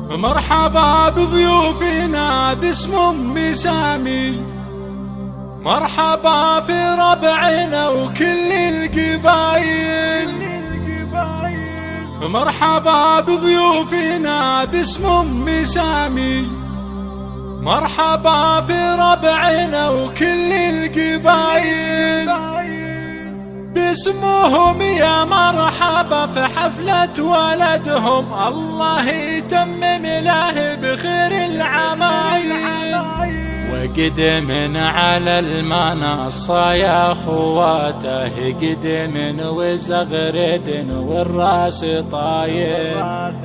مرحبا بضيوفنا باسم أم سامي، مرحبا في ربعنا وكل القبايل. مرحبا بضيوفنا باسم أم سامي، مرحبا في ربعنا وكل القبايل. باسمهم يا مرحبا في حفلة ولدهم، الله يتمم له بخير العمايل. وقدم على المنصة يا اخواته، قدم وزغرد والراس طاير.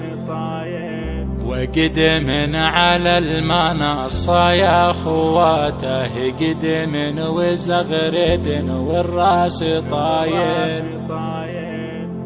وقدم على المنصة يا اخواته، قدم وزغرد والراس طاير.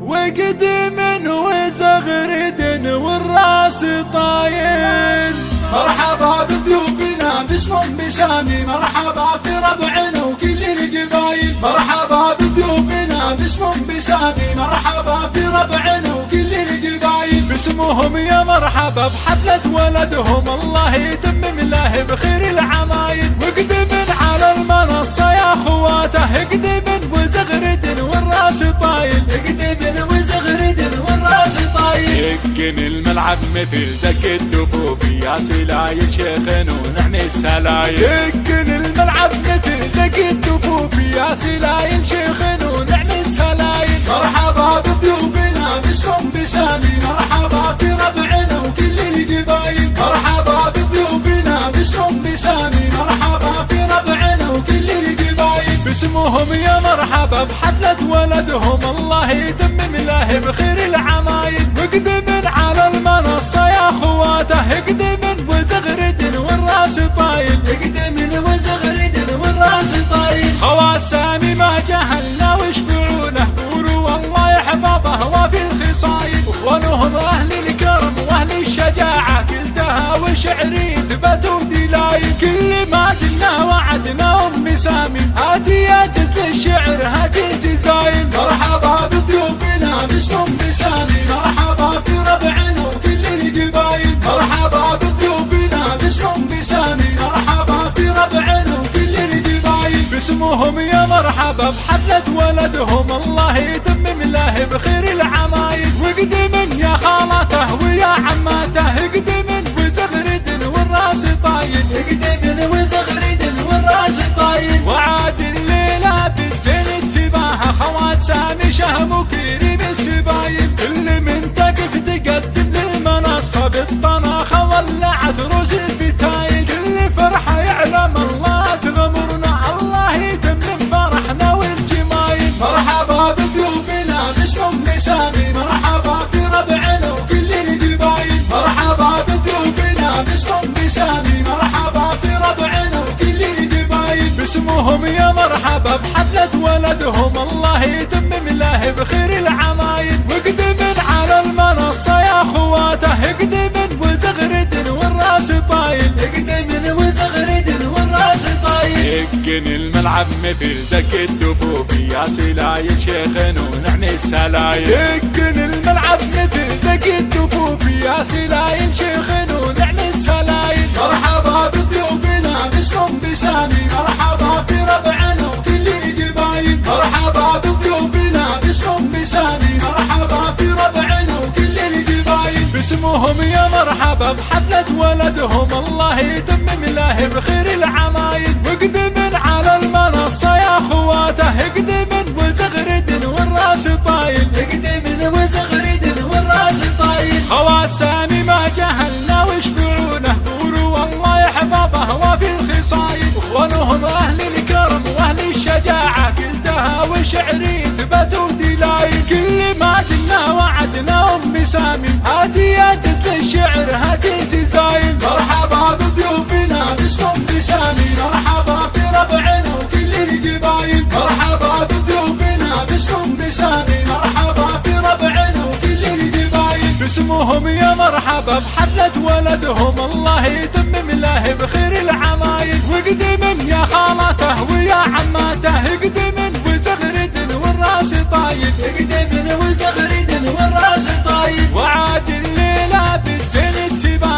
وقدم وزغرد والراس طاير. مرحبا بضيوفنا باسم أم سامي، مرحبا في ربعنا وكل القبايل. مرحبا بضيوفنا باسم أم سامي، مرحبا في ربعنا وكل القبايل. باسمهم يا مرحبا بحفلة ولدهم، الله يتمم له بخير العمايل. وقدم على المنصة يا اخواته، قدم وزغرد والراس طايل. قدم وزغرد والراس طايل. يمكن الملعب مثل دك الدفوف يا سلايل شيخ ونعم السلايل. يمكن الملعب مثل دك الدفوف يا سلايل شيخ ونعم السلايل. مرحبا بضيوفنا باسم أم سامي، مرحبا في ربعنا وكل القبايل. مرحبا بضيوفنا باسم أم سامي، مرحبا في ربعنا وكل القبايل. باسمهم يا مرحبا بحفلة ولدهم، الله يتمم له بخير العمايل. وقدم على المنصة يا اخواته، قدم وزغرد والراس طايل. قدم وزغرد والراس طايل. خوات سامي ما جهلنا وشفعونه، قولوا الله يحفظه وفي الخصايل. اخوانهم اهل الكرم واهل الشجاعة، قلتها وشعري ثبتوا دلايل. كل ما دنا وعدنا أم سامي، هاتي يا جزل الشعر هاتي الجزايل. مرحبا بضيوفنا باسم أم سامي، مرحبا في ربعنا وكل القبايل. مرحبا بضيوفنا باسم أم سامي، مرحبا في ربعنا وكل القبايل. باسمهم يا مرحبا بحفلة ولدهم، الله يتمم له بخير العمايل. وقدم يا خالته ويا عماته، قدم وزغرد والراس طايل. قدم وزغرد والراس طايل. وعاد الليلة بالزين انتباه، خوات سامي شهم وكريم السبايل. اللي من تقف تقدم للمنصة بالطناخة ولعت روس الفتايل. كل فرحة يعلم الله تغمرنا، الله يتمم فرحنا والجمايل. مرحبا بضيوفنا باسم أم سامي، مرحبا في ربعنا وكل القبايل. مرحبا بضيوفنا باسم أم سامي، مرحبا في ربعنا وكل القبايل. باسمهم يا مرحبا بحفلة ولدهم، الله يتمم له بخير العمايل. وقدم على المنصة يا اخواته، قدم وزغرد والراس طايل. قدم وزغرد والراس طايل. يمكن الملعب مثل دك الدفوف يا سلايل شيخ ونعم السلايل. يمكن الملعب مثل دك الدفوف يا سلايل شيخ ونعم السلايل. مرحبا بضيوفنا باسم أم سامي، مرحبا في ربعنا وكل القبايل. مرحبا بضيوفنا باسم أم سامي، مرحبا في ربعنا وكل القبايل. باسمهم يا مرحبا بحفلة ولدهم، الله يتمم له بخير العمايل. وقدم على المنصة يا اخواته، قدم وزغرد والراس طايل. قدم وزغرد والراس طايل. خوات سامي ما جهلنا وشفعونه، قولوا الله يحفظه وفي الخصايل. اخوانهم اهل الكرم واهل الشجاعة، قلتها وشعري ثبتوا دلايل. كل ما دنا وعدنا أم سامي، هاتي يا جزل الشعر هاتي الجزايل. مرحبا بضيوفنا باسم أم سامي، مرحبا في ربعنا وكل القبايل. مرحبا بضيوفنا باسم أم سامي، مرحبا في ربعنا وكل القبايل. باسمهم يا مرحبا بحفلة ولدهم، الله يتمم له بخير العمايل. وقدم يا خالته ويا عماته، قدم وزغرد والراس طايل. قدم وزغرد والراس طايل. وعاد الليلة بالزين انتباه،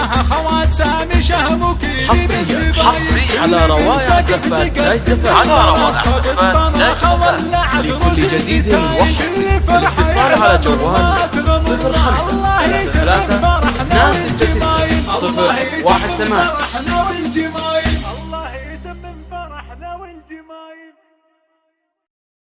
حصريا على روائع زفات تاج زفات لكل جديد وحصري الاتصال على جوال 05 33 266 018.